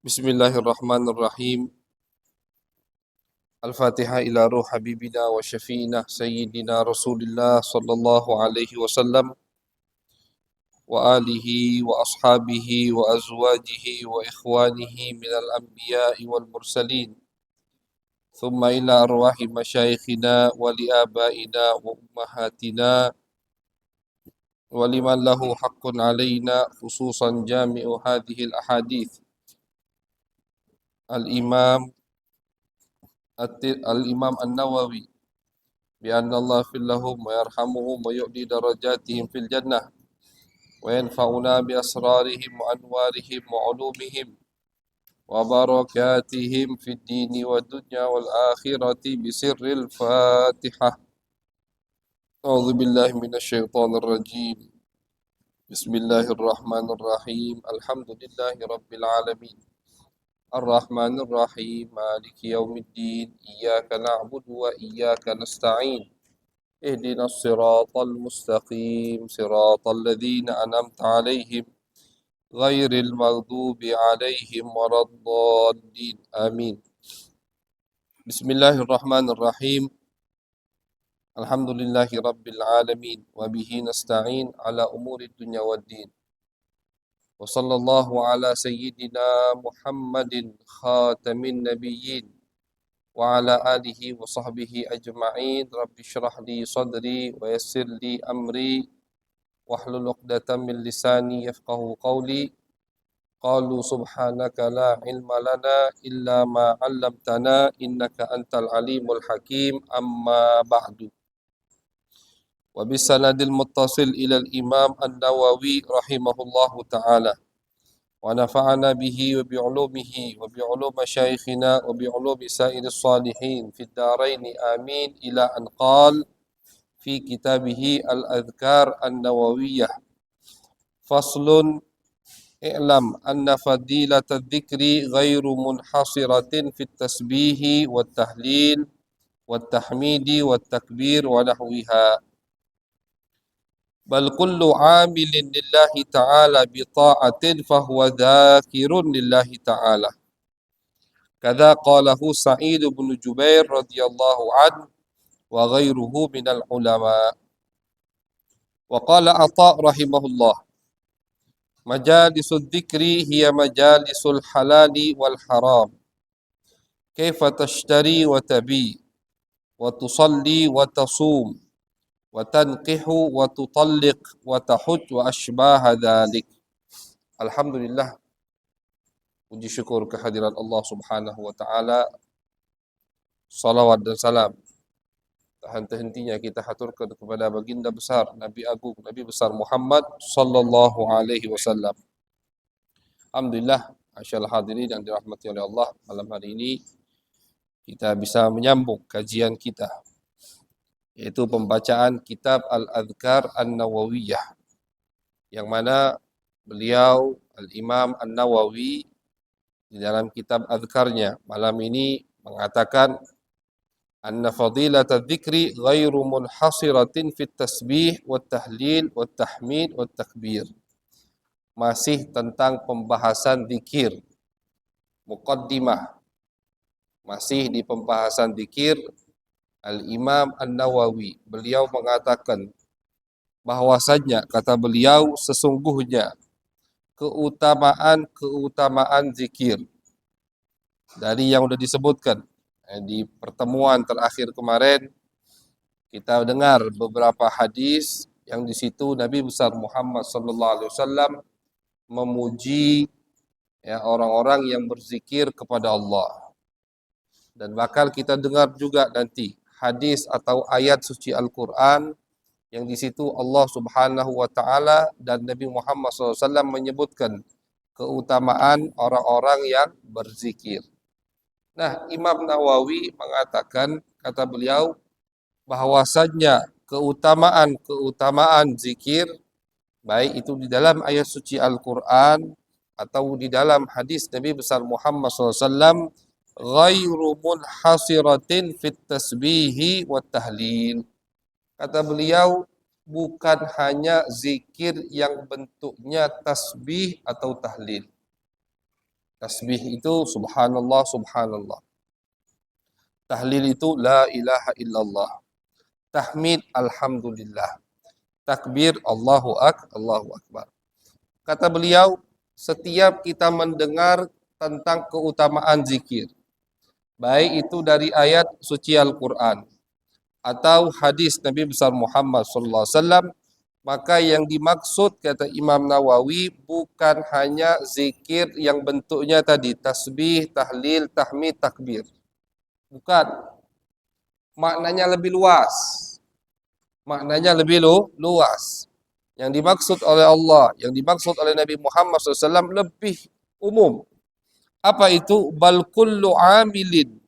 Bismillahirrahmanirrahim. Al-Fatihah ila ruh habibina wa syafi'ina sayyidina Rasulillah sallallahu alaihi wasallam wa alihi wa ashabihi wa azwajihi wa ikhwanihi minal anbiya'i wal mursalin. Thumma ila arwahi masyayikhina wa li abaina wa ummahatina wa liman lahu haqqun alaina khususan jami'u hadhihi al-ahadith. Al-Imam Al-Imam An-Nawawi بأن الله يغفر لهم ويرحمهم ويؤدي درجاتهم في الجنة وينفعنا بأسرارهم وأنوارهم وعلومهم وبركاتهم في الدين والدنيا والآخرة بسر الفاتحة. أعوذ بالله من الشيطان الرجيم. بسم الله الرحمن الرحيم. الحمد لله رب العالمين الرحمن الرحيم مالك يوم الدين إياك نعبد وإياك نستعين اهدنا الصراط المستقيم صراط الذين أنعمت عليهم غير المغضوب عليهم ولا الضالين آمين. بسم الله الرحمن الرحيم. الحمد لله رب العالمين وبه نستعين على أمور الدنيا والدين وصلى الله على سيدنا محمد خاتم النبيين وعلى آله وصحبه أجمعين. رب اشرح لي صدري ويسر لي أمري واحلل عقدة من لساني يفقه قولي. قالوا سبحانك لا علم لنا إلا ما علمتنا إنك أنت العليم الحكيم. أما بعد. وبالسند المتصل إلى الإمام النووي رحمه الله تعالى ونفعنا به وبعلومه وبعلوم مشايخنا وبعلوم سائر الصالحين في الدارين آمين. إلى أن قال في كتابه الأذكار النووية: فصل: اعلم أن فضيلة الذكر غير منحصرة في التسبيح والتهليل والتحميد والتكبير ونحوها، بل كل عامل لله تعالى بطاعة فهو ذاكر لله تعالى. كذا قاله سعيد بن جبير رضي الله عنه وغيره من العلماء. وقال عطاء رحمه الله: مجالس الذكر هي مجالس الحلال والحرام، كيف تشتري وتبيع وتصلي وتصوم وتنكح وتطلق وتحج وأشباه ذلك. Alhamdulillah, puji syukur kehadiran Allah Subhanahu wa taala. Salawat dan salam tak henti-hentinya kita haturkan kepada baginda besar Nabi Agung Nabi besar Muhammad sallallahu alaihi wasallam. Alhamdulillah, masyaallah hadirin yang dirahmati oleh Allah, malam hari ini kita bisa menyambung kajian kita, yaitu pembacaan kitab Al-Adhkar An-Nawawiyah, yang mana beliau Al-Imam An-Nawawi di dalam kitab Adhkarnya malam ini mengatakan anna fadilata dzikri ghairu munhasiratin fit tasbih wat tahlil wat tahmid wat takbir. Masih tentang pembahasan zikir, muqaddimah, masih di pembahasan zikir. Al-Imam An-Nawawi beliau mengatakan bahwasanya, kata beliau, sesungguhnya keutamaan zikir dari yang sudah disebutkan di pertemuan terakhir kemarin. Kita dengar beberapa hadis yang di situ Nabi besar Muhammad sallallahu alaihi wasallam memuji orang-orang yang berzikir kepada Allah. Dan bakal kita dengar juga nanti hadis atau ayat suci Al-Qur'an yang di situ Allah Subhanahu wa taala dan Nabi Muhammad SAW menyebutkan keutamaan orang-orang yang berzikir. Nah, Imam Nawawi mengatakan, kata beliau, bahwasannya keutamaan zikir, baik itu di dalam ayat suci Al-Qur'an atau di dalam hadis Nabi besar Muhammad SAW, ghairu munhasiratin fit tasbihi wat tahlil. Kata beliau, bukan hanya zikir yang bentuknya tasbih atau tahlil, Tasbih itu subhanallah, subhanallah. Tahlil itu la ilaha illallah. Tahmid alhamdulillah. Takbir Allahu akbar. Kata beliau, setiap kita mendengar tentang keutamaan zikir, baik itu dari ayat suci Al-Quran atau hadis Nabi besar Muhammad sallallahu alaihi wasallam, maka yang dimaksud kata Imam Nawawi bukan hanya zikir yang bentuknya tadi tasbih, tahlil, tahmid, takbir. Bukan. Maknanya lebih luas. Maknanya lebih luas. Yang dimaksud oleh Allah, yang dimaksud oleh Nabi Muhammad SAW lebih umum. Apa itu? Bal kullu amilin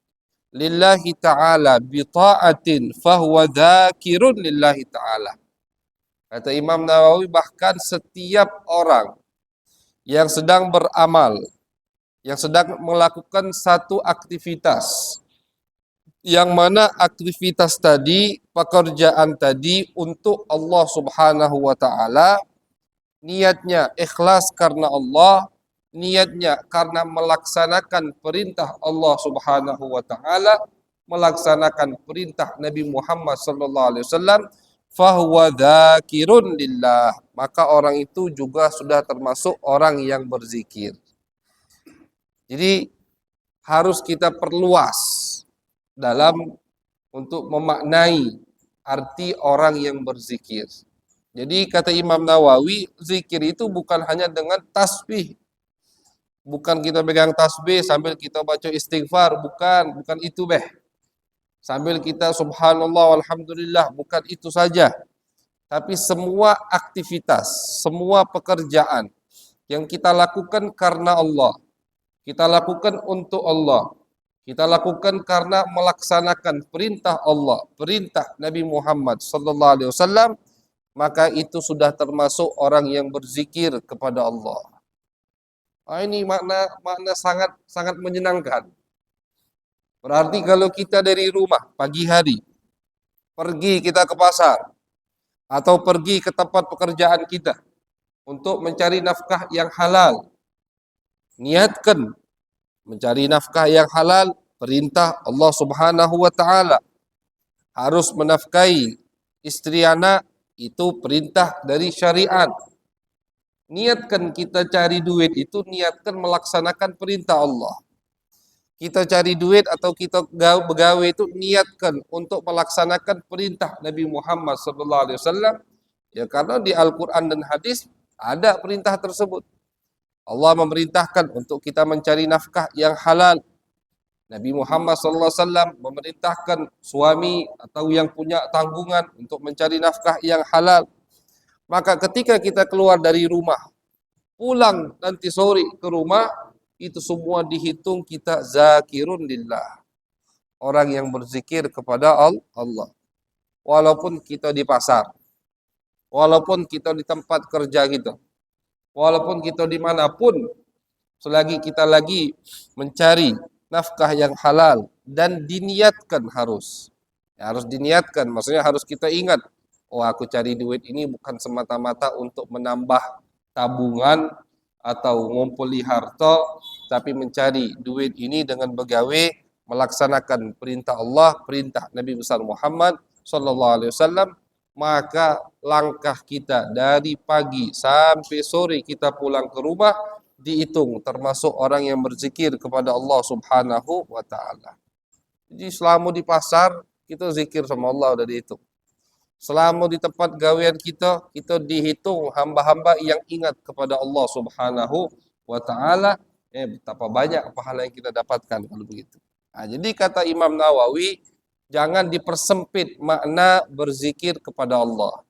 lillahi ta'ala bita'atin fahuwa dzakirun lillahi ta'ala. Kata Imam Nawawi, bahkan setiap orang yang sedang beramal, yang sedang melakukan satu aktivitas, yang mana aktivitas tadi, pekerjaan tadi untuk Allah Subhanahu wa taala, niatnya ikhlas karena Allah, niatnya karena melaksanakan perintah Allah Subhanahu wa taala, melaksanakan perintah Nabi Muhammad sallallahu alaihi wasallam, fahuwa dzakirun lillah, maka orang itu juga sudah termasuk orang yang berzikir. Jadi harus kita perluas dalam untuk memaknai arti orang yang berzikir. Jadi kata Imam Nawawi, zikir itu bukan hanya dengan tasbih. Bukan kita pegang tasbih sambil kita baca istighfar, bukan itu beh. Sambil kita subhanallah walhamdulillah, bukan itu saja. Tapi semua aktivitas, semua pekerjaan yang kita lakukan karena Allah, kita lakukan untuk Allah, kita lakukan karena melaksanakan perintah Allah, perintah Nabi Muhammad sallallahu alaihi wasallam, maka itu sudah termasuk orang yang berzikir kepada Allah. Ini makna sangat menyenangkan. Berarti kalau kita dari rumah pagi hari pergi kita ke pasar atau pergi ke tempat pekerjaan kita untuk mencari nafkah yang halal, niatkan mencari nafkah yang halal, perintah Allah Subhanahu wa taala. Harus menafkahi istri anak, itu perintah dari syariat. Niatkan kita cari duit itu, niatkan melaksanakan perintah Allah. Kita cari duit atau kita begawe itu niatkan untuk melaksanakan perintah Nabi Muhammad SAW. Ya, karena di Al-Quran dan hadis ada perintah tersebut. Allah memerintahkan untuk kita mencari nafkah yang halal. Nabi Muhammad SAW memerintahkan suami atau yang punya tanggungan untuk mencari nafkah yang halal. Maka ketika kita keluar dari rumah, pulang nanti sore ke rumah, itu semua dihitung kita zakirun lillah. Orang yang berzikir kepada Allah. Walaupun kita di pasar, walaupun kita di tempat kerja kita, walaupun kita dimanapun, selagi kita lagi mencari nafkah yang halal dan diniatkan harus. Ya, harus diniatkan, maksudnya harus kita ingat, oh aku cari duit ini bukan semata-mata untuk menambah tabungan atau ngumpuli harta, tapi mencari duit ini dengan begawe melaksanakan perintah Allah, perintah Nabi besar Muhammad sallallahu alaihi wasallam, maka langkah kita dari pagi sampai sore kita pulang ke rumah dihitung termasuk orang yang berzikir kepada Allah Subhanahu wa taala. Jadi selama di pasar kita zikir sama Allah udah dihitung. Selama di tempat gawean kita dihitung hamba-hamba yang ingat kepada Allah Subhanahu wa taala. Betapa banyak pahala yang kita dapatkan kalau begitu. Nah, jadi kata Imam Nawawi, jangan dipersempit makna berzikir kepada Allah.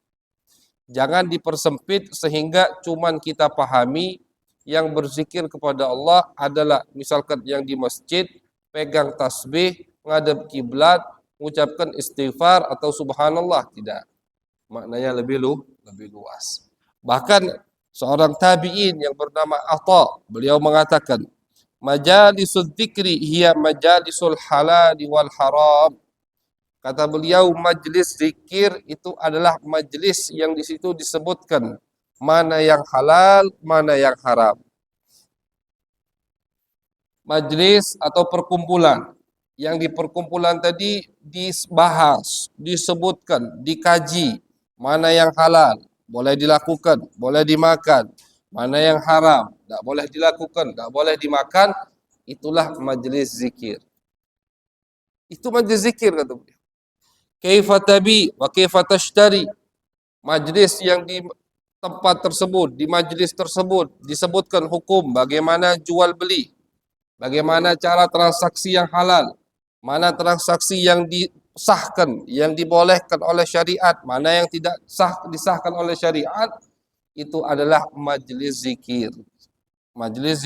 Jangan dipersempit sehingga cuman kita pahami yang berzikir kepada Allah adalah misalkan yang di masjid pegang tasbih, ngadep kiblat, mengucapkan istighfar atau subhanallah. Tidak. Maknanya lebih luas. Bahkan seorang tabi'in yang bernama Atha, beliau mengatakan, majalisul dzikri hiya majalisul halali wal haram. Kata beliau, majlis zikir itu adalah majlis yang di situ disebutkan mana yang halal, mana yang haram. Majlis atau perkumpulan. Yang di perkumpulan tadi dibahas, disebutkan, dikaji mana yang halal, boleh dilakukan, boleh dimakan, mana yang haram, tak boleh dilakukan, tak boleh dimakan, itulah majlis zikir. Itu majlis zikir kata beliau. Kaifa tabi wa kaifa tashtari. Majlis yang di tempat tersebut, di majlis tersebut disebutkan hukum bagaimana jual beli, bagaimana cara transaksi yang halal, mana transaksi yang disahkan, yang dibolehkan oleh syariat, mana yang tidak disahkan oleh syariat, itu adalah majlis zikir. Majlis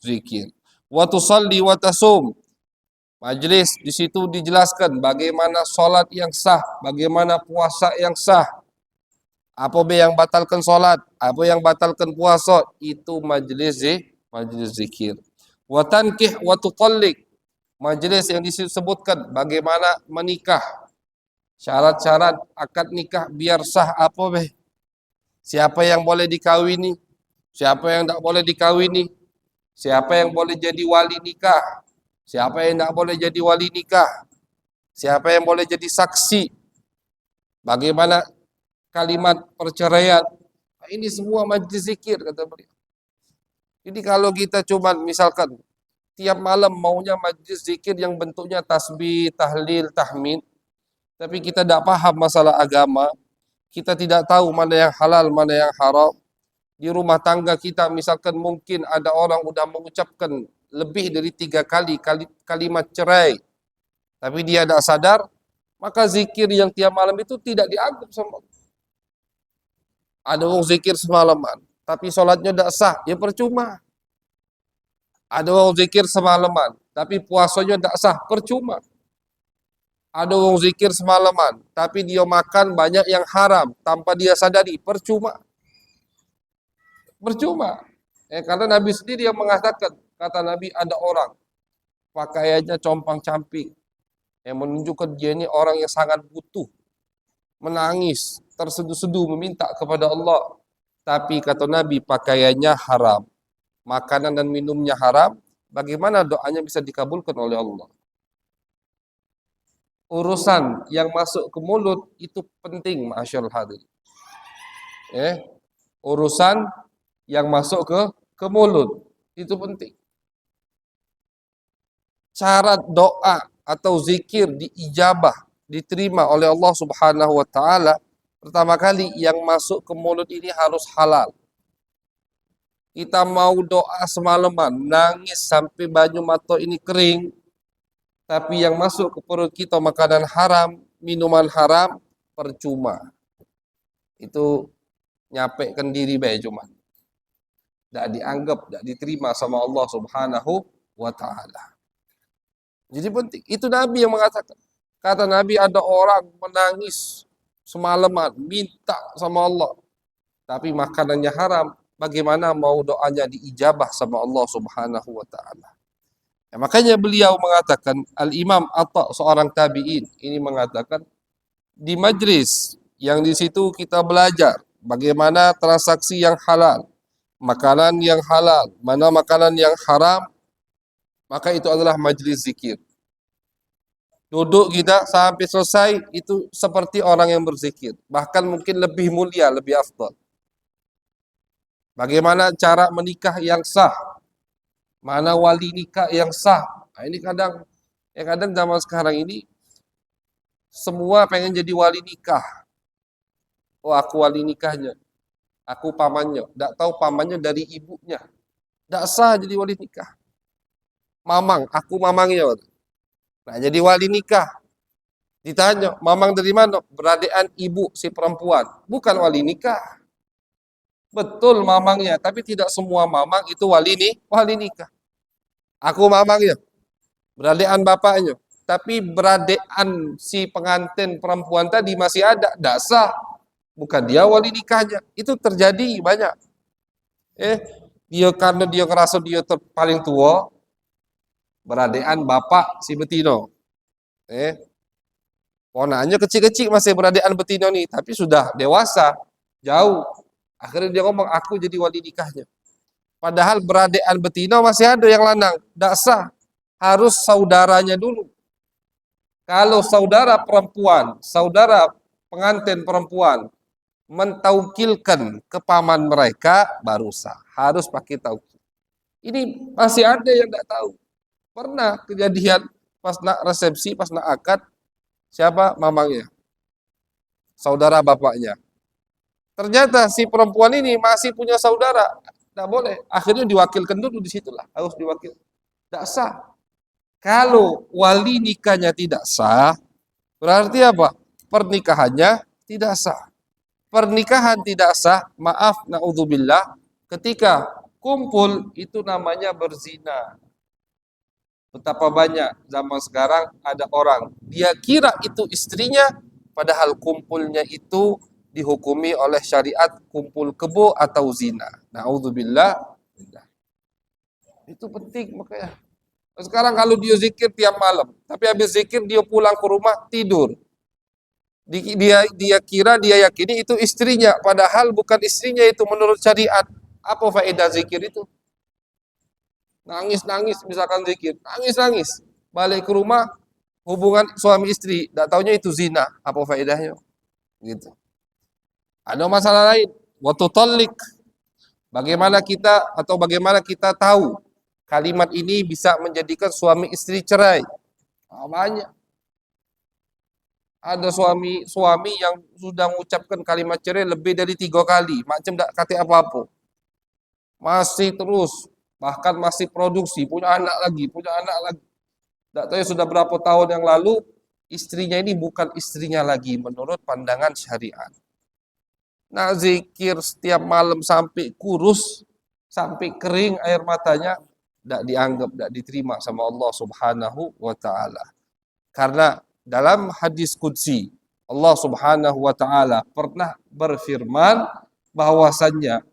zikir. Wa tusalli wa tasum. Majlis di situ dijelaskan bagaimana solat yang sah, bagaimana puasa yang sah. Apa yang batalkan solat, apa yang batalkan puasa, itu majlis zikir. Wa tankih wa tutalliq. Majlis yang disebutkan bagaimana menikah, syarat-syarat akad nikah biar sah apa beh. Siapa yang boleh dikawini, siapa yang tak boleh dikawini, siapa yang boleh jadi wali nikah, siapa yang tak boleh jadi wali nikah, siapa yang boleh jadi saksi, bagaimana kalimat perceraian. Ini semua majlis zikir kata beliau. Jadi kalau kita cuma misalkan tiap malam maunya majlis zikir yang bentuknya tasbih, tahlil, tahmid, tapi kita tidak paham masalah agama, kita tidak tahu mana yang halal, mana yang haram. Di rumah tangga kita misalkan mungkin ada orang sudah mengucapkan lebih dari 3 kali kalimat cerai, tapi dia tidak sadar, maka zikir yang tiap malam itu tidak dianggap sama Allah. Ada orang zikir semalaman, tapi solatnya tidak sah, ya percuma. Ada orang zikir semalaman, tapi puasanya tidak sah, percuma. Ada orang zikir semalaman, tapi dia makan banyak yang haram tanpa dia sadari, percuma. Percuma. Karena Nabi sendiri yang mengatakan, kata Nabi ada orang pakaiannya compang-camping, yang menunjukkan dia ini orang yang sangat butuh, menangis, terseduh-seduh meminta kepada Allah. Tapi kata Nabi pakaiannya haram, makanan dan minumnya haram, bagaimana doanya bisa dikabulkan oleh Allah? Urusan yang masuk ke mulut itu penting, masyaallah hadirin. Urusan yang masuk ke mulut itu penting. Cara doa atau zikir diijabah, diterima oleh Allah Subhanahu wa taala, pertama kali yang masuk ke mulut ini harus halal. Kita mau doa semalaman, nangis sampai baju mata ini kering, tapi yang masuk ke perut kita makanan haram, minuman haram, percuma. Itu nyapekkan diri baik cuma. Tidak dianggap, tidak diterima sama Allah Subhanahu wa taala. Jadi penting. Itu Nabi yang mengatakan. Kata Nabi ada orang menangis semalaman, minta sama Allah. Tapi makanannya haram. Bagaimana mau doanya diijabah sama Allah Subhanahu wa ta'ala. Ya, makanya beliau mengatakan, Al-Imam Atta, seorang tabi'in, ini mengatakan, di majlis yang di situ kita belajar bagaimana transaksi yang halal, makanan yang halal, mana makanan yang haram, maka itu adalah majlis zikir. Duduk kita sampai selesai itu seperti orang yang berzikir, bahkan mungkin lebih mulia, lebih afdal. Bagaimana cara menikah yang sah, mana wali nikah yang sah. Nah, ini kadang zaman sekarang ini semua pengen jadi wali nikah. Oh, aku wali nikahnya, aku pamannya, tidak tahu pamannya dari ibunya, tidak sah jadi wali nikah. Mamang, aku mamangnya. Nah, jadi wali nikah. Ditanya, mamang dari mana? Beradean ibu si perempuan. Bukan wali nikah. Betul mamangnya, tapi tidak semua mamang itu wali nikah. Aku mamangnya, beradean bapaknya. Tapi beradean si pengantin perempuan tadi masih ada, tidak sah. Bukan dia wali nikahnya. Itu terjadi banyak. Dia karena dia ngerasa dia paling tua, beradean bapak si betino. Ponanya kecil-kecil masih beradean betino nih, tapi sudah dewasa, jauh. Akhirnya dia ngomong, aku jadi wali nikahnya. Padahal beradekan betina masih ada yang lanang, tidak sah. Harus saudaranya dulu. Kalau saudara perempuan, saudara pengantin perempuan mentaukilkan ke paman mereka, baru sah. Harus pakai taukil. Ini masih ada yang tidak tahu. Pernah kejadian pas nak resepsi, pas nak akad, siapa mamangnya? Saudara bapaknya. Ternyata si perempuan ini masih punya saudara. Tidak boleh. Akhirnya diwakilkan dulu di situlah. Harus diwakil. Tidak sah. Kalau wali nikahnya tidak sah, berarti apa? Pernikahannya tidak sah. Pernikahan tidak sah, maaf, naudzubillah, ketika kumpul itu namanya berzina. Betapa banyak zaman sekarang ada orang, dia kira itu istrinya, padahal kumpulnya itu dihukumi oleh syariat kumpul kebo atau zina. Naudzubillah. Itu penting makanya. Sekarang kalau dia zikir tiap malam, tapi habis zikir dia pulang ke rumah tidur. Dia kira, dia yakini itu istrinya, padahal bukan istrinya itu menurut syariat. Apa faedah zikir itu? Nangis-nangis misalkan zikir, nangis-nangis. Balik ke rumah, hubungan suami istri, tidak taunya itu zina. Apa faedahnya? Gitu. Ada masalah lain, waktu tolik. Bagaimana kita tahu kalimat ini bisa menjadikan suami istri cerai? Banyak. Ada suami yang sudah mengucapkan kalimat cerai lebih dari 3 kali, macam tak kata apa-apa. Masih terus, bahkan masih produksi, punya anak lagi. Tak tahu sudah berapa tahun yang lalu, istrinya ini bukan istrinya lagi menurut pandangan syariat. Nah, zikir setiap malam sampai kurus, sampai kering air matanya, tidak dianggap, tidak diterima sama Allah Subhanahu wa Ta'ala. Karena dalam hadis qudsi, Allah Subhanahu wa Ta'ala pernah berfirman bahwasannya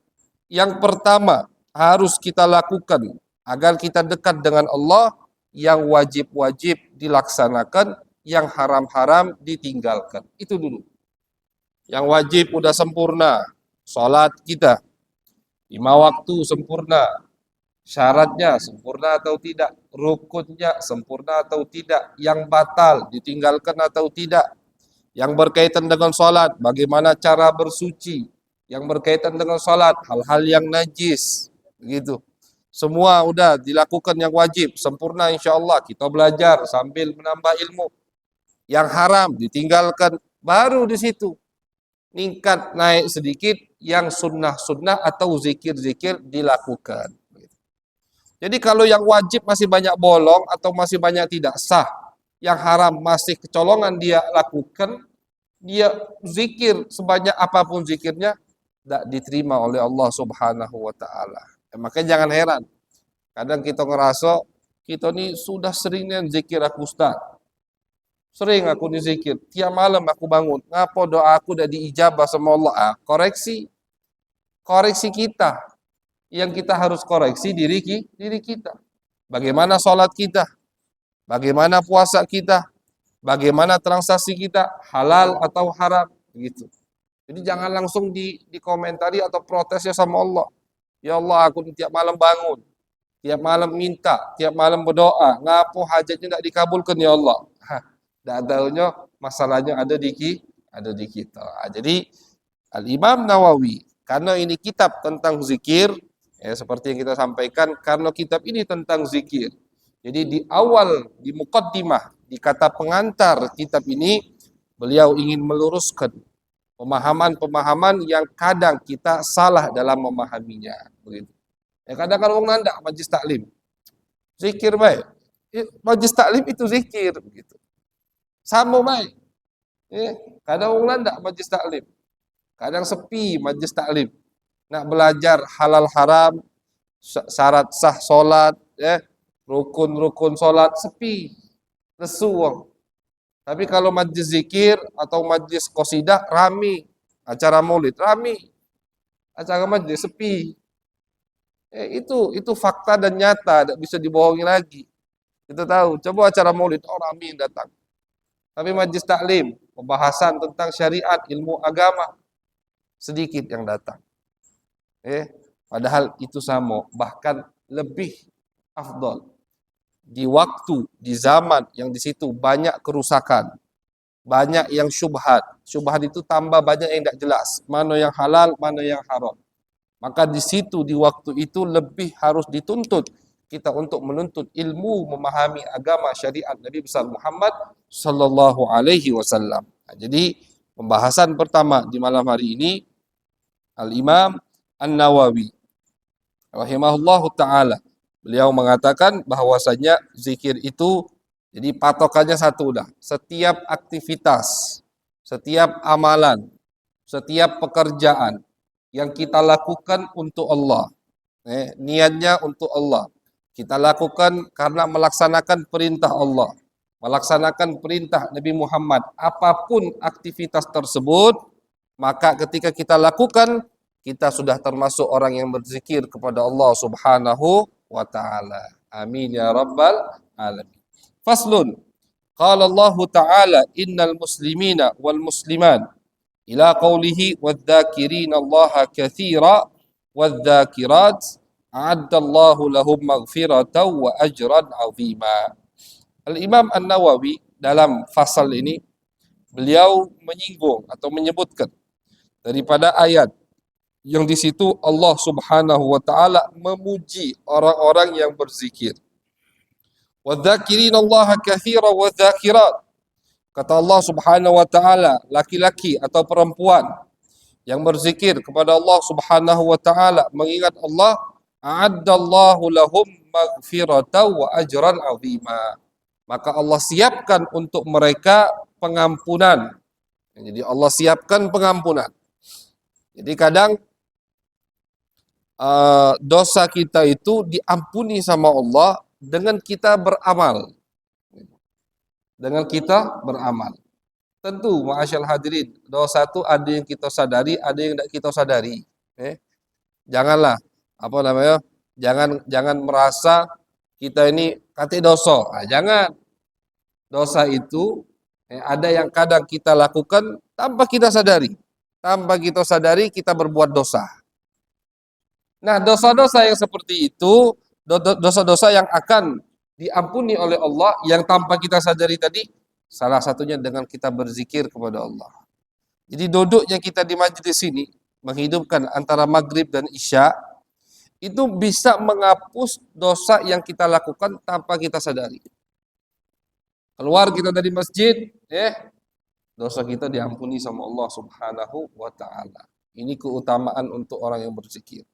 yang pertama harus kita lakukan agar kita dekat dengan Allah, yang wajib-wajib dilaksanakan, yang haram-haram ditinggalkan. Itu dulu. Yang wajib udah sempurna, sholat kita 5 waktu sempurna, syaratnya sempurna atau tidak, rukunnya sempurna atau tidak, yang batal ditinggalkan atau tidak, yang berkaitan dengan sholat, bagaimana cara bersuci, yang berkaitan dengan sholat, hal-hal yang najis, begitu. Semua udah dilakukan yang wajib, sempurna insya Allah, kita belajar sambil menambah ilmu. Yang haram ditinggalkan, baru di situ ningkat naik sedikit yang sunnah-sunnah atau zikir-zikir dilakukan. Jadi kalau yang wajib masih banyak bolong atau masih banyak tidak sah, yang haram masih kecolongan dia lakukan, dia zikir sebanyak apapun zikirnya, tidak diterima oleh Allah Subhanahu wa Ta'ala. Makanya jangan heran, kadang kita ngerasa kita ini sudah seringnya zikir aku Ustaz. Sering aku dizikir, tiap malam aku bangun, ngapa doa aku udah diijabah sama Allah? Koreksi kita. Yang kita harus koreksi diri kita. Bagaimana sholat kita? Bagaimana puasa kita? Bagaimana transaksi kita? Halal atau haram? Begitu. Jadi jangan langsung dikomentari atau protesnya sama Allah. Ya Allah, aku tiap malam bangun, tiap malam minta, tiap malam berdoa, ngapa hajatnya tidak dikabulkan ya Allah? Dan tahunya masalahnya ada di kita. Jadi Al-Imam Nawawi, karena ini kitab tentang zikir, ya seperti yang kita sampaikan, karena kitab ini tentang zikir. Jadi di awal, di muqaddimah, di kata pengantar kitab ini, beliau ingin meluruskan pemahaman-pemahaman yang kadang kita salah dalam memahaminya. Begitu. Ya kadang kan orang nanda majlis taklim, zikir baik. Majlis taklim itu zikir, begitu. Sama baik. Kadang orang nanda majlis taklim, kadang sepi majlis taklim. Nak belajar halal haram, syarat sah solat, rukun-rukun solat, sepi, lesu wong. Tapi kalau majlis zikir atau majlis qasidah rami, acara maulid rami, acara majlis sepi. Itu fakta dan nyata, tidak bisa dibohongi lagi. Kita tahu, coba acara maulid, rami yang datang. Tapi majlis taklim, pembahasan tentang syariat, ilmu agama, sedikit yang datang. Padahal itu sama, bahkan lebih afdol. Di waktu, di zaman yang di situ banyak kerusakan, banyak yang syubhat. Syubhat itu tambah banyak yang tidak jelas. Mana yang halal, mana yang haram. Maka di situ, di waktu itu lebih harus dituntut kita untuk menuntut ilmu, memahami agama syariat Nabi besar Muhammad sallallahu alaihi wasallam. Jadi pembahasan pertama di malam hari ini Al-Imam An-Nawawi rahimahullahu taala, beliau mengatakan bahwasanya zikir itu jadi patokannya satu dah. Setiap aktivitas, setiap amalan, setiap pekerjaan yang kita lakukan untuk Allah, niatnya untuk Allah. Kita lakukan karena melaksanakan perintah Allah, melaksanakan perintah Nabi Muhammad. Apapun aktivitas tersebut, maka ketika kita lakukan, kita sudah termasuk orang yang berzikir kepada Allah Subhanahu wa taala. Amin ya rabbal alamin. Faslun. Qala Allah Ta'ala innal muslimina wal musliman ila qawlihi wadh-dhakirina Allah katsira wadh-dhakirat a'addallahu lahum maghfiratan wa ajran 'azima. Al-Imam An-Nawawi dalam fasal ini beliau menyinggung atau menyebutkan daripada ayat yang di situ Allah Subhanahu wa taala memuji orang-orang yang berzikir. Wadh-dhakirinallaha katsiran wadh-dhakirat. Kata Allah Subhanahu wa taala, laki-laki atau perempuan yang berzikir kepada Allah Subhanahu wa taala, mengingat Allah, a'addallahu lahum maghfiratan wa ajran 'azima. Maka Allah siapkan untuk mereka pengampunan. Jadi Allah siapkan pengampunan. Jadi kadang dosa kita itu diampuni sama Allah dengan kita beramal. Dengan kita beramal. Tentu, ma'asyal hadirin, dosa itu ada yang kita sadari, ada yang tidak kita sadari. Janganlah, apa namanya, jangan merasa kita ini kata dosa. Jangan. Dosa itu ada yang kadang kita lakukan tanpa kita sadari. Tanpa kita sadari kita berbuat dosa. Nah, dosa-dosa yang seperti itu, dosa-dosa yang akan diampuni oleh Allah yang tanpa kita sadari tadi, salah satunya dengan kita berzikir kepada Allah. Jadi duduknya kita di majlis ini, menghidupkan antara maghrib dan isya, itu bisa menghapus dosa yang kita lakukan tanpa kita sadari. Keluar kita dari masjid, dosa kita diampuni sama Allah Subhanahu wa taala. Ini keutamaan untuk orang yang berzikir.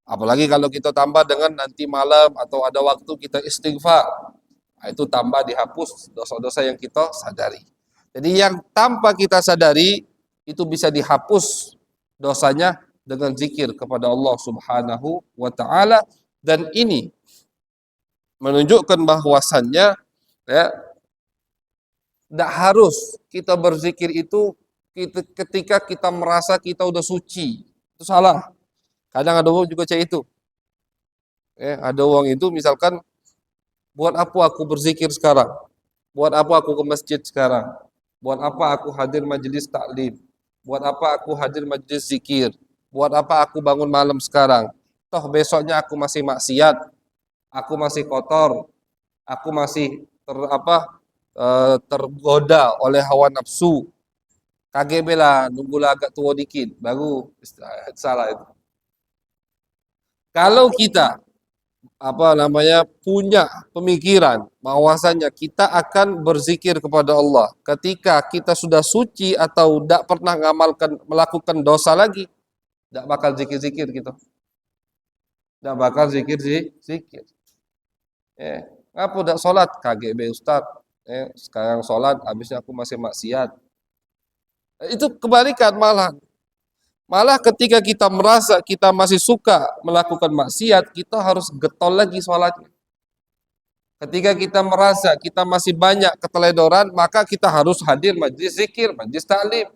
Apalagi kalau kita tambah dengan nanti malam atau ada waktu kita istighfar. Nah, itu tambah dihapus dosa-dosa yang kita sadari. Jadi yang tanpa kita sadari itu bisa dihapus dosanya dengan zikir kepada Allah Subhanahu wa taala, dan ini menunjukkan bahwasannya tidak harus kita berzikir itu ketika kita merasa kita udah suci. Itu salah. Kadang ada orang juga kayak itu. Ada orang itu misalkan, buat apa aku berzikir sekarang? Buat apa aku ke masjid sekarang? Buat apa aku hadir majelis taklim? Buat apa aku hadir majelis zikir? Buat apa aku bangun malam sekarang? Toh besoknya aku masih maksiat, aku masih kotor, aku masih tergoda oleh hawa nafsu. KGB lah, nunggulah agak tua dikit, baru salah itu. Kalau kita punya pemikiran bahwasanya kita akan berzikir kepada Allah ketika kita sudah suci atau tidak pernah melakukan dosa lagi, tidak bakal zikir-zikir gitu. Tidak bakal zikir. Ngapa tidak sholat? KGB Ustaz. Sekarang sholat, habisnya aku masih maksiat. Itu kebalikan malah. Malah ketika kita merasa kita masih suka melakukan maksiat, kita harus getol lagi sholatnya. Ketika kita merasa kita masih banyak keteledoran, maka kita harus hadir majlis zikir, majlis ta'lim.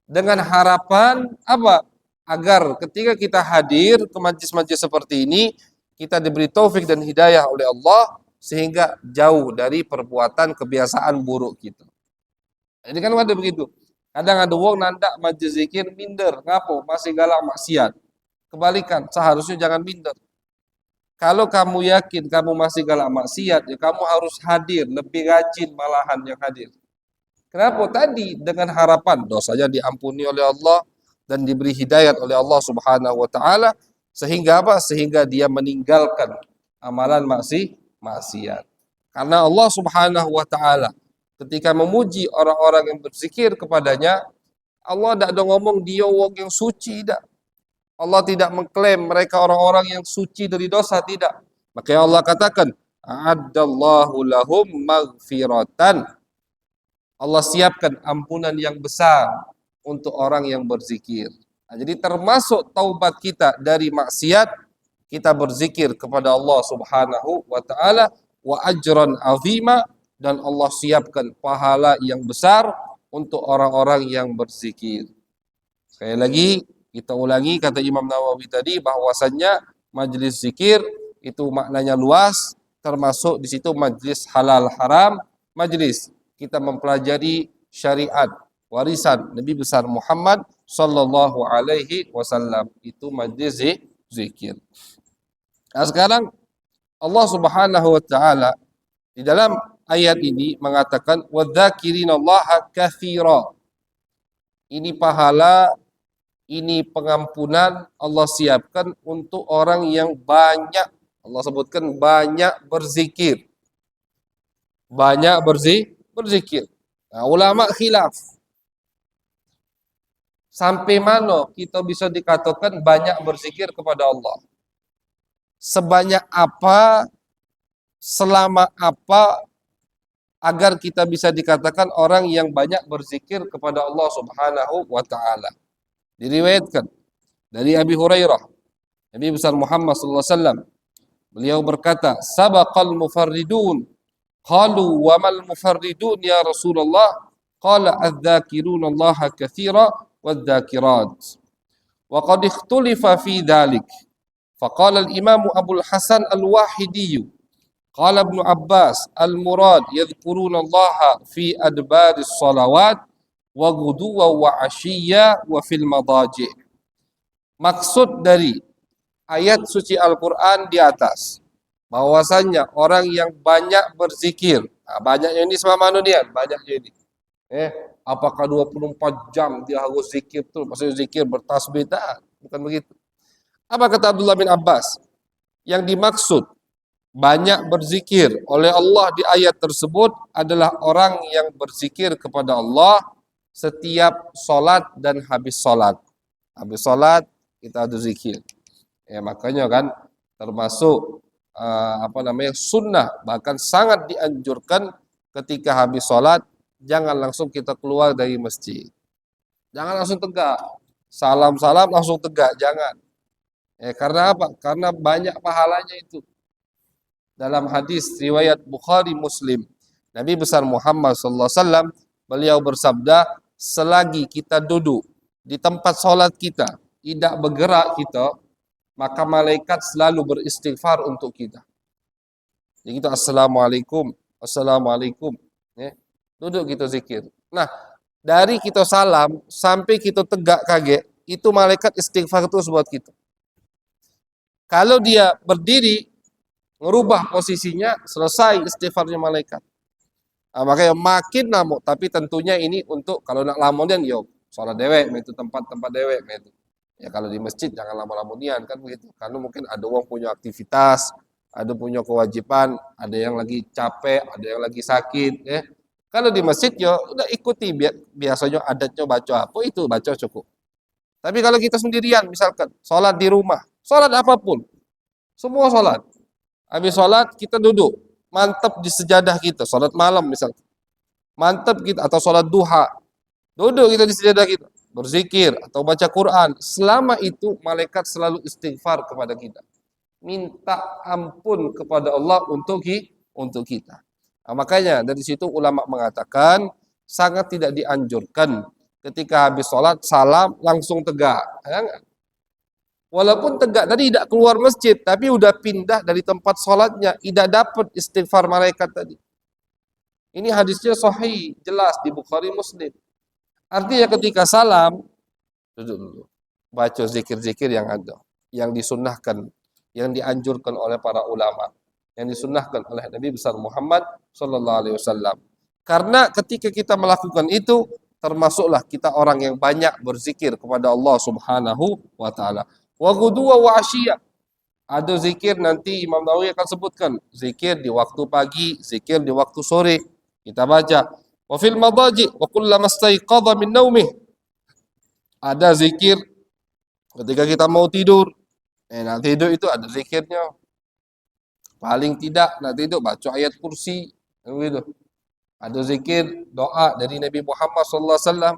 Dengan harapan apa? Agar ketika kita hadir ke majlis-majlis seperti ini, kita diberi taufik dan hidayah oleh Allah, sehingga jauh dari perbuatan kebiasaan buruk kita. Jadi kan ada begitu. Kadang ada wong nandak majlis zikir minder, ngapo masih galak maksiat. Kebalikan, seharusnya jangan minder. Kalau kamu yakin kamu masih galak maksiat, ya kamu harus hadir, lebih rajin malahan yang hadir. Kenapa? Tadi dengan harapan dosanya diampuni oleh Allah dan diberi hidayat oleh Allah Subhanahu wa taala, sehingga apa? Sehingga dia meninggalkan amalan maksiat. Karena Allah Subhanahu wa taala ketika memuji orang-orang yang berzikir kepadanya, Allah tidak ada ngomong dia wong yang suci, tidak. Allah tidak mengklaim mereka orang-orang yang suci dari dosa, tidak. Makanya Allah katakan, "A'addallahu lahum maghfiratan." Allah siapkan ampunan yang besar untuk orang yang berzikir. Nah, jadi termasuk taubat kita dari maksiat, kita berzikir kepada Allah Subhanahu wa taala, wa ajran azima, dan Allah siapkan pahala yang besar untuk orang-orang yang berzikir. Sekali lagi kita ulangi kata Imam Nawawi tadi, bahwasannya majlis zikir itu maknanya luas, termasuk di situ majlis halal haram, majlis kita mempelajari syariat warisan Nabi besar Muhammad sallallahu alaihi wasallam, itu majlis zikir. Nah, sekarang Allah Subhanahu wa taala di dalam ayat ini mengatakan wadzakirinallaha katsira. Ini pahala, ini pengampunan Allah siapkan untuk orang yang banyak. Allah sebutkan banyak berzikir. Banyak berzikir. Nah, ulama khilaf. Sampai mana kita bisa dikatakan banyak berzikir kepada Allah? Sebanyak apa, selama apa, agar kita bisa dikatakan orang yang banyak berzikir kepada Allah Subhanahu wa taala. Diriwayatkan dari Abi Hurairah, Nabi besar Muhammad sallallahu alaihi wasallam, beliau berkata, "Sabaqal mufarridun." Qalu wa mal mufarridun ya Rasulullah? Qala adz-dzakiruna Allah katsira wadz-dzakirat. Wa qad ikhtulifa fi dzalik. Faqala al-Imam Abu al-Hasan al-Wahidi, qala Ibnu Abbas al-murad yadhkuruna Allah fi adbaris salawat wa ghuduwa wa ashiyya wa fil madaji'. Maksud dari ayat suci Al-Quran di atas, bahwasannya orang yang banyak berzikir, nah, banyaknya ini sama manusia, banyaknya ini. Apakah 24 jam dia harus zikir tuh? Maksudnya zikir bertasbih, bukan begitu. Apa kata Abdullah bin Abbas? Yang dimaksud banyak berzikir oleh Allah di ayat tersebut adalah orang yang berzikir kepada Allah setiap solat dan habis solat. Habis solat kita ada zikir. Makanya kan termasuk sunnah, bahkan sangat dianjurkan ketika habis sholat jangan langsung kita keluar dari masjid, jangan langsung tegak, salam langsung tegak, jangan. Karena apa? Karena banyak pahalanya itu. Dalam hadis riwayat Bukhari Muslim, Nabi besar Muhammad sallallahu alaihi wasallam beliau bersabda, selagi kita duduk di tempat sholat kita tidak bergerak kita, maka malaikat selalu beristighfar untuk kita. Jadi kita assalamualaikum, assalamualaikum. Duduk kita zikir. Nah, dari kita salam sampai kita tegak kaget, itu malaikat istighfar terus buat kita. Kalau dia berdiri, merubah posisinya, selesai istighfarnya malaikat. Nah, makanya makin lama, tapi tentunya ini untuk kalau nak lamonnya, yo sholat dewek, itu tempat-tempat dewek, itu. Ya kalau di masjid jangan lama-lamunian kan begitu. Karena mungkin ada orang punya aktivitas, ada punya kewajiban, ada yang lagi capek, ada yang lagi sakit. Kalau di masjid ya udah ikuti, biasanya adatnya baca apa itu baca cukup. Tapi kalau kita sendirian misalkan sholat di rumah, sholat apapun, semua sholat. Habis sholat kita duduk, mantap di sejadah kita, sholat malam misalkan, mantap kita atau sholat duha, duduk kita di sejadah kita, berzikir atau baca Quran, selama itu malaikat selalu istighfar kepada kita, minta ampun kepada Allah untuk kita. Nah, makanya dari situ ulama mengatakan sangat tidak dianjurkan ketika habis sholat salam langsung tegak. Walaupun tegak tadi tidak keluar masjid, tapi udah pindah dari tempat sholatnya, tidak dapat istighfar malaikat tadi. Ini hadisnya sahih, jelas di Bukhari Muslim. Artinya ketika salam, duduk dulu. Baca zikir-zikir yang ada. yang disunnahkan, yang dianjurkan oleh para ulama, yang disunnahkan oleh Nabi besar Muhammad sallallahu alaihi wasallam. Karena ketika kita melakukan itu, termasuklah kita orang yang banyak berzikir kepada Allah Subhanahu wa taala. Wa ghuduwa wa asyiya. Ada zikir nanti Imam Nawawi akan sebutkan, zikir di waktu pagi, zikir di waktu sore. Kita baca, wa fil madaji wa kullama istayqadha min naumih. Ada zikir ketika kita mau tidur. Nak tidur itu ada zikirnya. Paling tidak nak tidur baca ayat kursi, begitu. Ada zikir doa dari Nabi Muhammad sallallahu alaihi wasallam.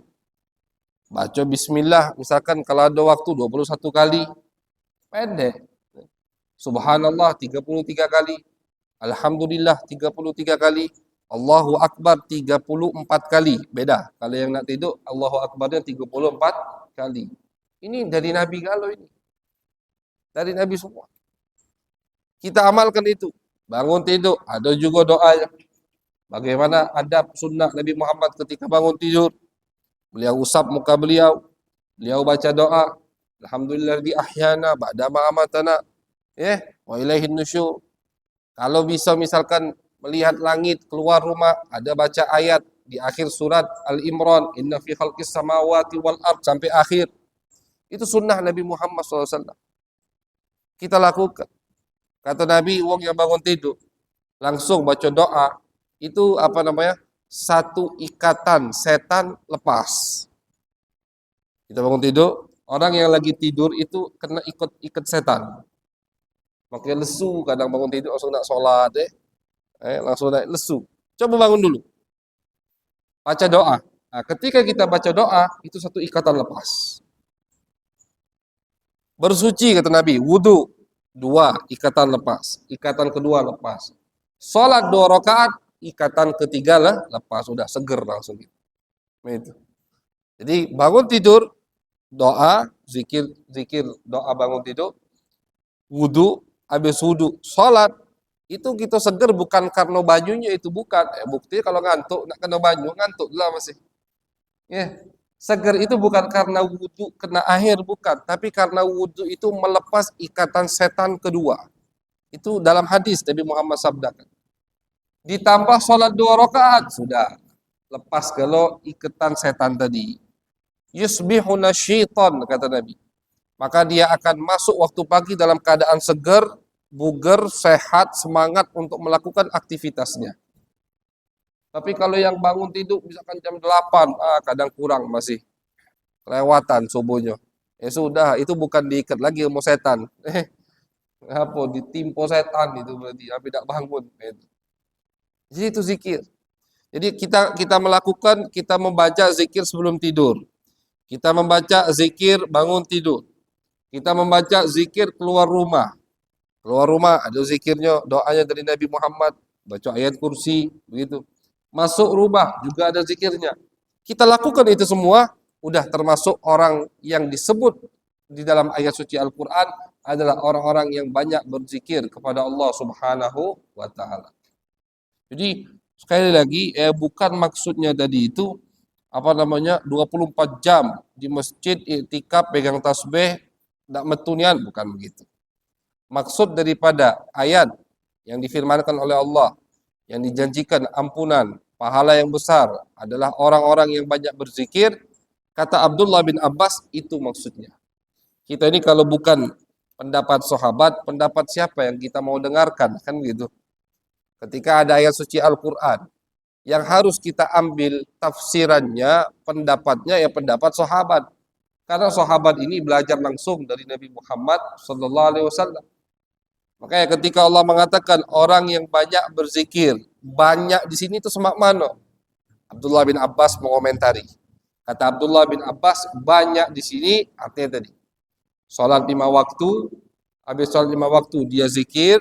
Baca bismillah misalkan kalau ada waktu 21 kali. Pendek. Subhanallah 33 kali. Alhamdulillah 33 kali. Allahu Akbar 34 kali. Beda. Kalau yang nak tidur, Allahu Akbarnya 34 kali. Ini dari Nabi kalau ini. Dari Nabi semua. Kita amalkan itu. Bangun tidur, ada juga doa. Bagaimana adab sunnah Nabi Muhammad ketika bangun tidur. Beliau usap muka beliau. Beliau baca doa. Alhamdulillah di ahyana ba'da ma'amatana. Wa ilaihin nusyur. Kalau bisa misalkan melihat langit keluar rumah, ada baca ayat di akhir surat Al-Imran, inna fi khalqis samawati wal ard sampai akhir. Itu sunnah Nabi Muhammad SAW. Kita lakukan. Kata Nabi, wong yang bangun tidur langsung baca doa, itu apa namanya? Satu ikatan setan lepas. Kita bangun tidur, orang yang lagi tidur itu kena ikat setan. Makanya lesu, kadang bangun tidur langsung nak sholat langsung naik lesu. Coba bangun dulu. Baca doa. Nah, ketika kita baca doa, itu satu ikatan lepas. Bersuci kata Nabi, wudu 2 ikatan lepas. Ikatan kedua lepas. Sholat 2 rakaat, ikatan ketiga lah lepas. Sudah seger langsung gitu. Itu. Jadi bangun tidur, doa, zikir doa bangun tidur, wudu, habis wudu, sholat, itu kita seger bukan karena bajunya itu, bukan. Bukti kalau ngantuk, nak kena baju, ngantuk lah masih. Seger itu bukan karena wudu kena air, bukan. Tapi karena wudu itu melepas ikatan setan kedua. Itu dalam hadis Nabi Muhammad sabdakan. Ditambah sholat 2 rakaat, sudah. Lepas kalau ikatan setan tadi. Yusbihuna syaitan, kata Nabi. Maka dia akan masuk waktu pagi dalam keadaan segar, bugar, sehat, semangat untuk melakukan aktivitasnya. Tapi kalau yang bangun tidur misalkan jam 8, kadang kurang masih. Kelewatan subuhnya. Sudah, itu bukan diikat lagi sama setan. Apa ditimpo setan itu berarti, tapi tidak bangun. Jadi itu zikir. Jadi kita melakukan, kita membaca zikir sebelum tidur. Kita membaca zikir bangun tidur. Kita membaca zikir keluar rumah. Keluar rumah ada zikirnya, doanya dari Nabi Muhammad, baca ayat kursi, begitu. Masuk rumah juga ada zikirnya. Kita lakukan itu semua, udah termasuk orang yang disebut di dalam ayat suci Al-Quran adalah orang-orang yang banyak berzikir kepada Allah Subhanahu wa Ta'ala. Jadi sekali lagi, bukan maksudnya tadi itu 24 jam di masjid iktikaf pegang tasbih tidak metunian, bukan begitu. Maksud daripada ayat yang difirmankan oleh Allah, yang dijanjikan ampunan, pahala yang besar adalah orang-orang yang banyak berzikir. Kata Abdullah bin Abbas, itu maksudnya. Kita ini kalau bukan pendapat sahabat, pendapat siapa yang kita mau dengarkan, kan gitu. Ketika ada ayat suci Al-Quran, yang harus kita ambil tafsirannya, pendapatnya ya pendapat sahabat. Karena sahabat ini belajar langsung dari Nabi Muhammad sallallahu alaihi wasallam. Makanya ketika Allah mengatakan orang yang banyak berzikir, banyak di sini itu semak mana? Abdullah bin Abbas mengomentari. Kata Abdullah bin Abbas, banyak di sini artinya tadi. Salat 5 waktu, habis salat 5 waktu dia zikir,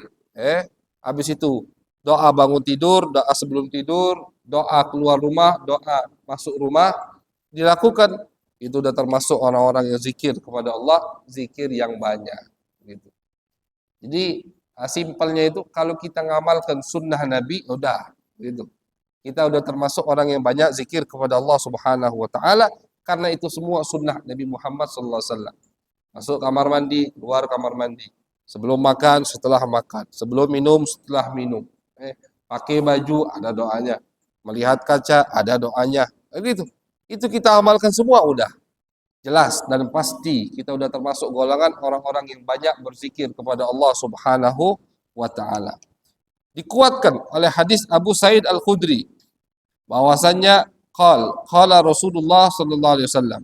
habis itu doa bangun tidur, doa sebelum tidur, doa keluar rumah, doa masuk rumah dilakukan. Itu sudah termasuk orang-orang yang zikir kepada Allah, zikir yang banyak. Gitu. Jadi simpelnya itu kalau kita ngamalkan sunnah Nabi, udah gitu. Kita udah termasuk orang yang banyak zikir kepada Allah Subhanahu wa Ta'ala, karena itu semua sunnah Nabi Muhammad sallallahu alaihi wasallam. Masuk kamar mandi, keluar kamar mandi. Sebelum makan, setelah makan. Sebelum minum, setelah minum. Pakai baju, ada doanya. Melihat kaca, ada doanya. Begitu. Itu kita amalkan semua udah. Jelas dan pasti kita udah termasuk golongan orang-orang yang banyak berzikir kepada Allah Subhanahu wa taala. Dikuatkan oleh hadis Abu Sa'id Al-Khudri bahwasanya qala Rasulullah sallallahu alaihi wasallam.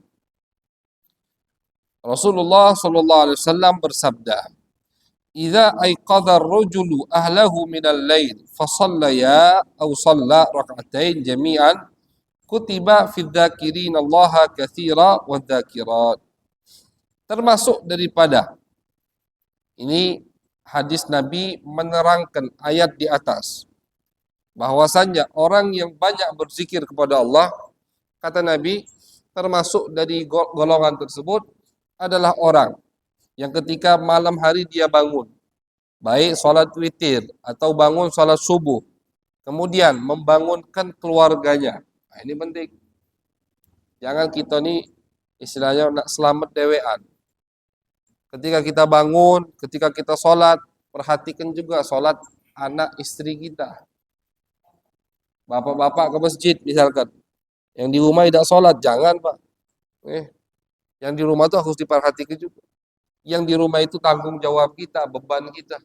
Rasulullah sallallahu alaihi wasallam bersabda, "Idza aiqadha ar-rajulu ahlahu minal lail fa shallaya aw shalla rak'atain jami'an kutiba fi dzakirina Allah katsira wa dzakirat." Termasuk daripada ini hadis Nabi menerangkan ayat di atas bahwasanya orang yang banyak berzikir kepada Allah, kata Nabi, termasuk dari golongan tersebut adalah orang yang ketika malam hari dia bangun, baik sholat witir atau bangun sholat subuh, kemudian membangunkan keluarganya. Nah, ini penting. Jangan kita nih istilahnya nak selamat dewean. Ketika kita bangun, ketika kita sholat, perhatikan juga sholat anak istri kita. Bapak-bapak ke masjid misalkan, yang di rumah tidak sholat, jangan Pak. Yang di rumah itu harus diperhatikan juga. Yang di rumah itu tanggung jawab kita, beban kita.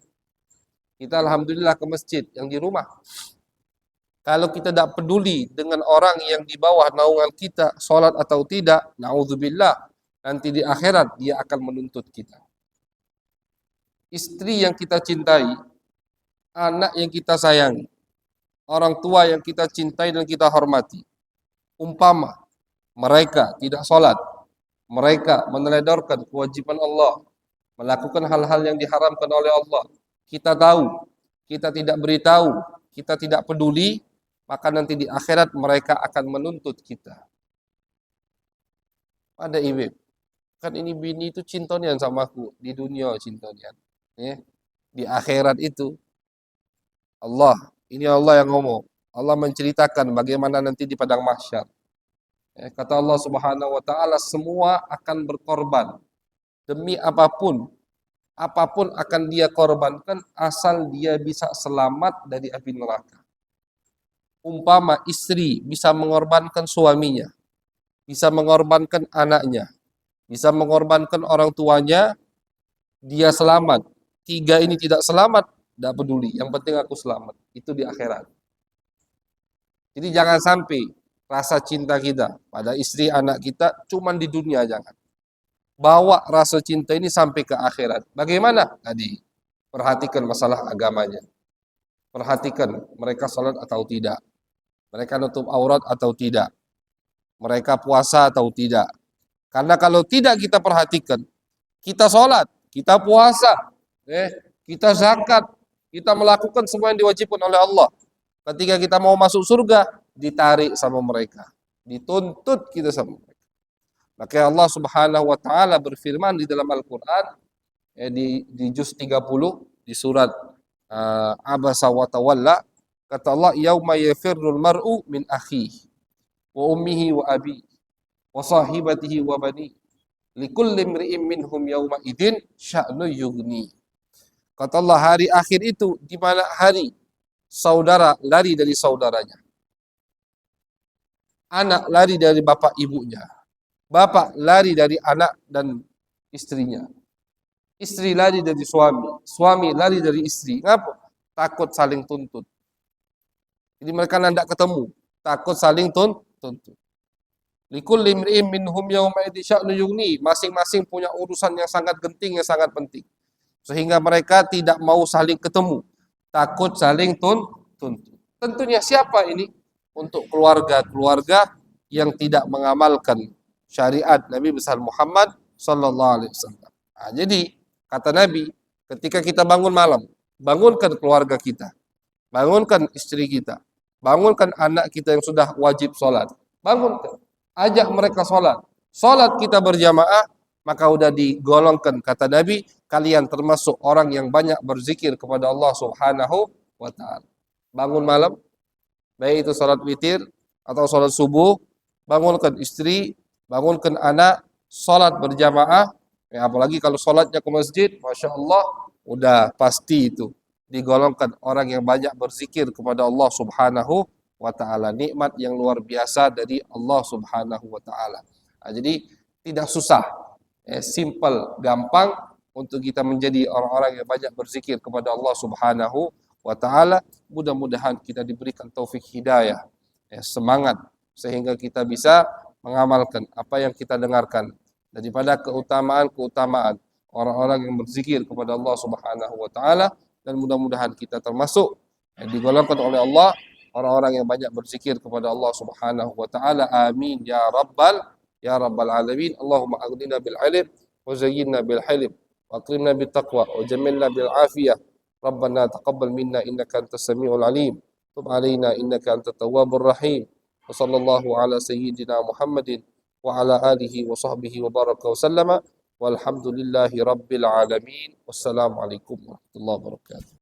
Kita alhamdulillah ke masjid, yang di rumah. Kalau kita tidak peduli dengan orang yang di bawah naungan kita, sholat atau tidak, na'udzubillah, nanti di akhirat dia akan menuntut kita. Istri yang kita cintai, anak yang kita sayangi, orang tua yang kita cintai dan kita hormati. Umpama mereka tidak sholat, mereka meneledorkan kewajiban Allah, melakukan hal-hal yang diharamkan oleh Allah. Kita tahu, kita tidak beritahu, kita tidak peduli, maka nanti di akhirat mereka akan menuntut kita. Ada ibu, kan ini bini itu cintonian sama aku, di dunia cintonian. Di akhirat itu, ini Allah yang ngomong. Allah menceritakan bagaimana nanti di padang mahsyar. Kata Allah Subhanahu wa taala, semua akan berkorban demi apapun akan dia korbankan asal dia bisa selamat dari api neraka. Umpama istri bisa mengorbankan suaminya, bisa mengorbankan anaknya, bisa mengorbankan orang tuanya, dia selamat. 3 ini tidak selamat, tidak peduli. Yang penting aku selamat. Itu di akhirat. Jadi jangan sampai rasa cinta kita pada istri anak kita cuman di dunia, jangan. Bawa rasa cinta ini sampai ke akhirat. Bagaimana? Tadi perhatikan masalah agamanya. Perhatikan mereka salat atau tidak. Mereka nutup aurat atau tidak. Mereka puasa atau tidak. Karena kalau tidak kita perhatikan, kita salat, kita puasa, kita zakat, kita melakukan semua yang diwajibkan oleh Allah. Ketika kita mau masuk surga, ditarik sama mereka. Dituntut kita sama mereka. Maka Allah Subhanahu wa taala berfirman di dalam Al-Qur'an di juz 30 di surat Abasa wa Tawalla, kata Allah, yauma yafirrul mar'u min akhihi wa ummihi wa abi wa sahibatihi wa bani likulli imri'in minhum yauma idzin sya'nu yughni. Kata Allah, hari akhir itu di mana hari saudara lari dari saudaranya, anak lari dari bapak ibunya, bapak lari dari anak dan istrinya, istri lari dari suami, suami lari dari istri. Ngapa? Takut saling tuntut. Jadi mereka tidak ketemu, takut saling tuntut. Likulli imri'in minhum yawma idin sya'nu yughni. Masing-masing punya urusan yang sangat genting, yang sangat penting. Sehingga mereka tidak mau saling ketemu, takut saling tuntut. Tentunya siapa ini? Untuk keluarga-keluarga yang tidak mengamalkan syariat Nabi besar Muhammad sallallahu alaihi wasallam. Nah, jadi kata Nabi, ketika kita bangun malam, bangunkan keluarga kita, bangunkan istri kita, bangunkan anak kita yang sudah wajib sholat, bangunkan, ajak mereka sholat. Sholat kita berjamaah, maka udah digolongkan, kata Nabi, kalian termasuk orang yang banyak berzikir kepada Allah Subhanahu wa ta'ala. Bangun malam, baik itu sholat witir atau sholat subuh, bangunkan istri, bangunkan anak, sholat berjamaah, Apalagi kalau sholatnya ke masjid, Masya Allah, udah pasti itu digolongkan orang yang banyak berzikir kepada Allah Subhanahu wa Ta'ala. Nikmat yang luar biasa dari Allah Subhanahu wa Ta'ala. Nah, jadi tidak susah, simple, gampang untuk kita menjadi orang-orang yang banyak berzikir kepada Allah Subhanahu wa Ta'ala. Mudah-mudahan kita diberikan taufik hidayah, semangat, sehingga kita bisa mengamalkan apa yang kita dengarkan daripada keutamaan-keutamaan orang-orang yang berzikir kepada Allah Subhanahu wa Ta'ala, dan mudah-mudahan kita termasuk yang digolongkan oleh Allah orang-orang yang banyak berzikir kepada Allah Subhanahu wa Ta'ala. Amin ya rabbal alamin. Allahumma aghnina bil ilm wa zayyinna bil hilm wa akrimna bit taqwa wa jammilna bil afiyah. Rabbana taqabbal minna innaka antas samiul alim. Tub alaina innaka antat tawwabur rahim. Wa sallallahu ala sayyidina Muhammadin wa ala alihi wa sahbihi wa baraka wa sallama. Walhamdulillahi rabbil alamin. Wassalamualaikum warahmatullahi wabarakatuh.